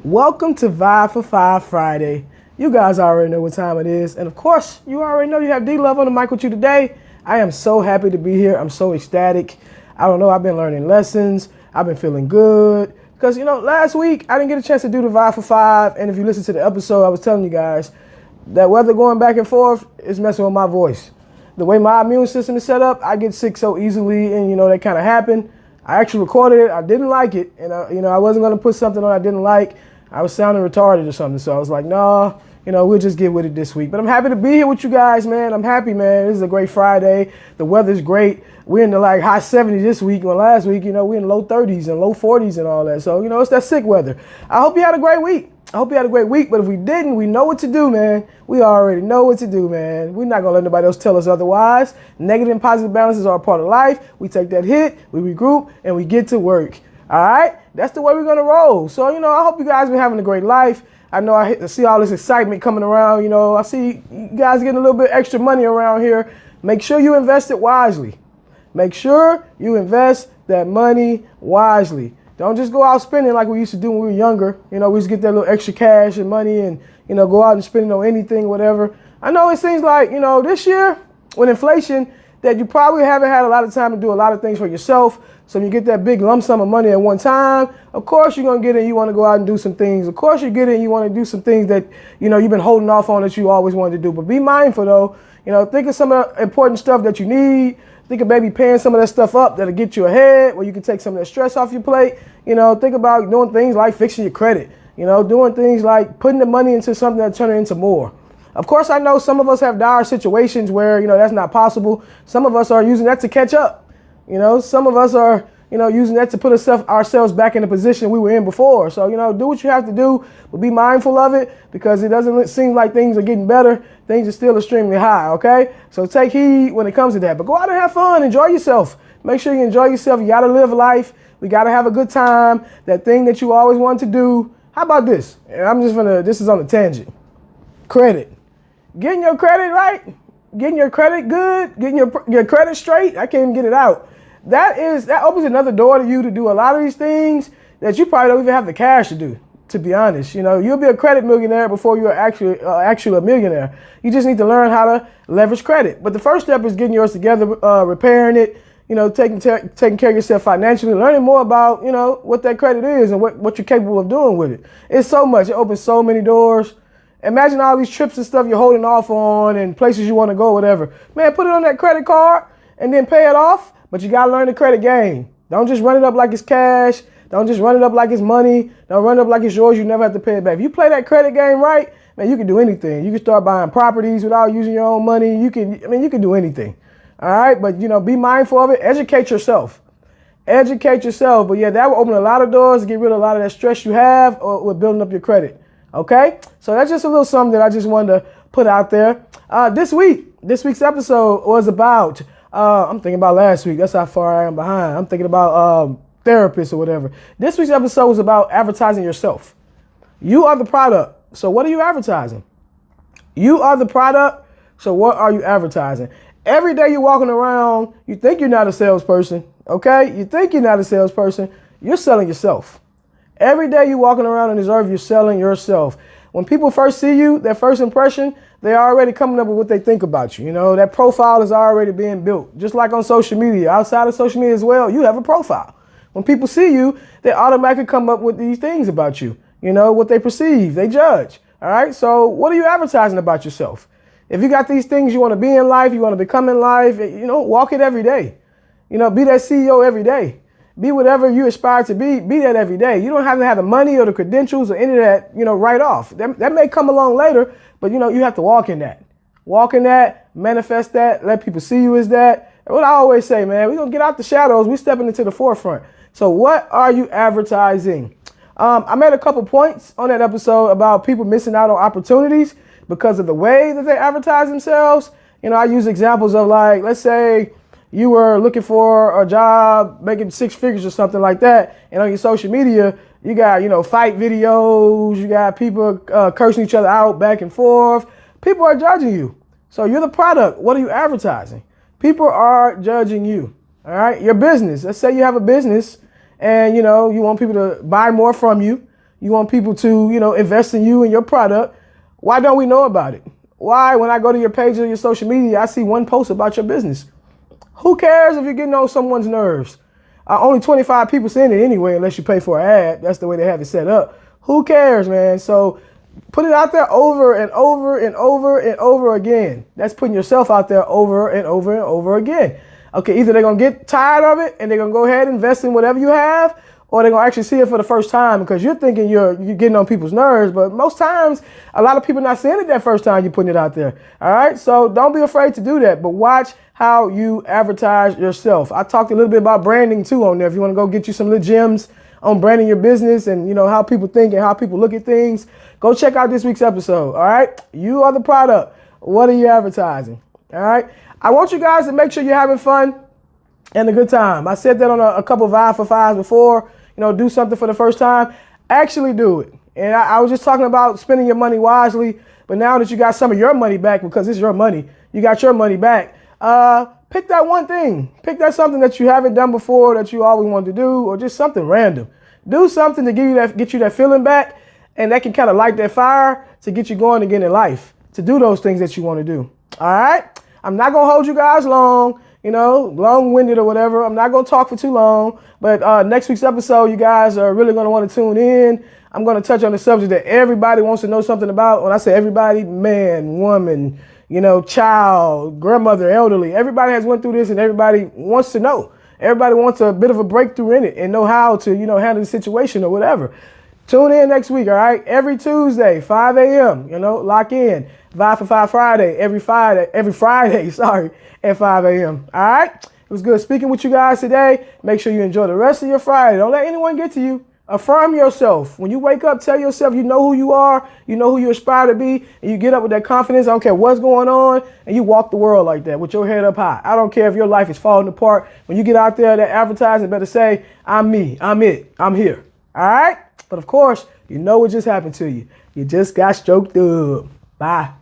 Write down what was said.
Welcome to Vibe for Five Friday. You guys already know what time it is. And of course, you already know you have D-Love on the mic with you today. I am so happy to be here. I'm so ecstatic. I don't know, I've been learning lessons. I've been feeling good. Because, last week I didn't get a chance to do the Vibe for Five. And if you listen to the episode, I was telling you guys that weather going back and forth is messing with my voice. The way my immune system is set up, I get sick so easily, and that kind of happened. I actually recorded it. I didn't like it, and I wasn't going to put something on I didn't like. I was sounding retarded or something, so I was like, no, we'll just get with it this week. But I'm happy to be here with you guys, man. I'm happy, man. This is a great Friday. The weather's great. We're in the high 70s this week. Well, last week, we're in low 30s and low 40s and all that. So, it's that sick weather. I hope you had a great week. But if we didn't, we know what to do, man. We already know what to do, man. We're not going to let nobody else tell us otherwise. Negative and positive balances are a part of life. We take that hit, we regroup, and we get to work. All right? That's the way we're going to roll. So, I hope you guys been having a great life. I know I see all this excitement coming around. I see you guys getting a little bit extra money around here. Make sure you invest it wisely. Make sure you invest that money wisely. Don't just go out spending like we used to do when we were younger. We used to get that little extra cash and money and, go out and spend it on anything, whatever. I know it seems like, this year with inflation that you probably haven't had a lot of time to do a lot of things for yourself. So when you get that big lump sum of money at one time, of course you're going to get it. You want to go out and do some things. Of course you get it and you want to do some things that, you've been holding off on that you always wanted to do. But be mindful though. Think of some of the important stuff that you need. Think of maybe paying some of that stuff up that'll get you ahead, where you can take some of that stress off your plate. Think about doing things like fixing your credit. Doing things like putting the money into something that'll turn it into more. Of course, I know some of us have dire situations where, that's not possible. Some of us are using that to catch up. Some of us are, using that to put ourselves back in the position we were in before. So, do what you have to do, but be mindful of it because it doesn't seem like things are getting better. Things are still extremely high, okay? So take heed when it comes to that. But go out and have fun. Enjoy yourself. Make sure you enjoy yourself. You got to live life. We got to have a good time. That thing that you always wanted to do. How about this? And this is on a tangent. Credit. Getting your credit right. Getting your credit good. Getting your credit straight. I can't even get it out. That opens another door to you to do a lot of these things that you probably don't even have the cash to do, to be honest. You'll be a credit millionaire before you're actually a millionaire. You just need to learn how to leverage credit. But the first step is getting yours together, repairing it, taking care of yourself financially, learning more about, what that credit is and what you're capable of doing with it. It's so much. It opens so many doors. Imagine all these trips and stuff you're holding off on and places you want to go, whatever. Man, put it on that credit card and then pay it off. But you got to learn the credit game. Don't just run it up like it's cash. Don't just run it up like it's money. Don't run it up like it's yours. You never have to pay it back. If you play that credit game right, man, you can do anything. You can start buying properties without using your own money. You can do anything. All right. But, be mindful of it. Educate yourself. But yeah, that will open a lot of doors to get rid of a lot of that stress you have with building up your credit. Okay. So that's just a little something that I just wanted to put out there. This week's episode was about, I'm thinking about last week. That's how far I am behind. I'm thinking about therapists or whatever. This week's episode was about advertising yourself. You are the product. So what are you advertising? You are the product. So what are you advertising? Every day you're walking around, you think you're not a salesperson. Okay? You think you're not a salesperson. You're selling yourself. Every day you're walking around on this earth, you're selling yourself. When people first see you, their first impression, they're already coming up with what they think about you. That profile is already being built. Just like on social media, outside of social media as well, you have a profile. When people see you, they automatically come up with these things about you. What they perceive, they judge. All right. So what are you advertising about yourself? If you got these things you want to be in life, you want to become in life, walk it every day. Be that CEO every day. Be whatever you aspire to be that every day. You don't have to have the money or the credentials or any of that, right off. That may come along later, but, you have to walk in that. Walk in that, manifest that, let people see you as that. And what I always say, man, we're going to get out the shadows. We're stepping into the forefront. So what are you advertising? I made a couple points on that episode about people missing out on opportunities because of the way that they advertise themselves. I use examples of let's say, you were looking for a job, making 6 figures or something like that, and on your social media, you got, fight videos, you got people cursing each other out back and forth. People are judging you. So you're the product. What are you advertising? People are judging you. All right. Your business. Let's say you have a business and, you want people to buy more from you. You want people to, invest in you and your product. Why don't we know about it? Why, when I go to your page or your social media, I see one post about your business? Who cares if you're getting on someone's nerves? Only 25 people seeing it anyway, unless you pay for an ad. That's the way they have it set up. Who cares, man? So put it out there over and over and over and over again. That's putting yourself out there over and over and over again. Okay, either they're going to get tired of it and they're going to go ahead and invest in whatever you have, or they're going to actually see it for the first time because you're thinking you're getting on people's nerves. But most times, a lot of people not seeing it that first time you're putting it out there. All right, so don't be afraid to do that. But watch how you advertise yourself. I talked a little bit about branding too on there. If you want to go get you some little gems on branding your business and how people think and how people look at things, go check out this week's episode. All right, you are the product. What are you advertising? All right, I want you guys to make sure you're having fun and a good time. I said that on a couple of Vibe for Fives before. Do something for the first time. Actually do it. And I was just talking about spending your money wisely, but now that you got some of your money back, because it's your money, you got your money back. Pick that one thing. Pick that something that you haven't done before that you always wanted to do, or just something random. Do something to get you that feeling back, and that can kind of light that fire to get you going again in life, to do those things that you want to do. All right? I'm not going to hold you guys long. Long-winded or whatever. I'm not going to talk for too long, but next week's episode, you guys are really going to want to tune in. I'm going to touch on the subject that everybody wants to know something about. When I say everybody, man, woman, child, grandmother, elderly, everybody has went through this and everybody wants to know. Everybody wants a bit of a breakthrough in it and know how to, handle the situation or whatever. Tune in next week, all right? Every Tuesday, 5 a.m., lock in. Vibe for Five Friday, every Friday, at 5 a.m. All right? It was good speaking with you guys today. Make sure you enjoy the rest of your Friday. Don't let anyone get to you. Affirm yourself. When you wake up, tell yourself you know who you are, you know who you aspire to be, and you get up with that confidence. I don't care what's going on, and you walk the world like that with your head up high. I don't care if your life is falling apart. When you get out there, that advertising better say, I'm me, I'm it, I'm here. All right? But of course, you know what just happened to you. You just got stroked up. Bye.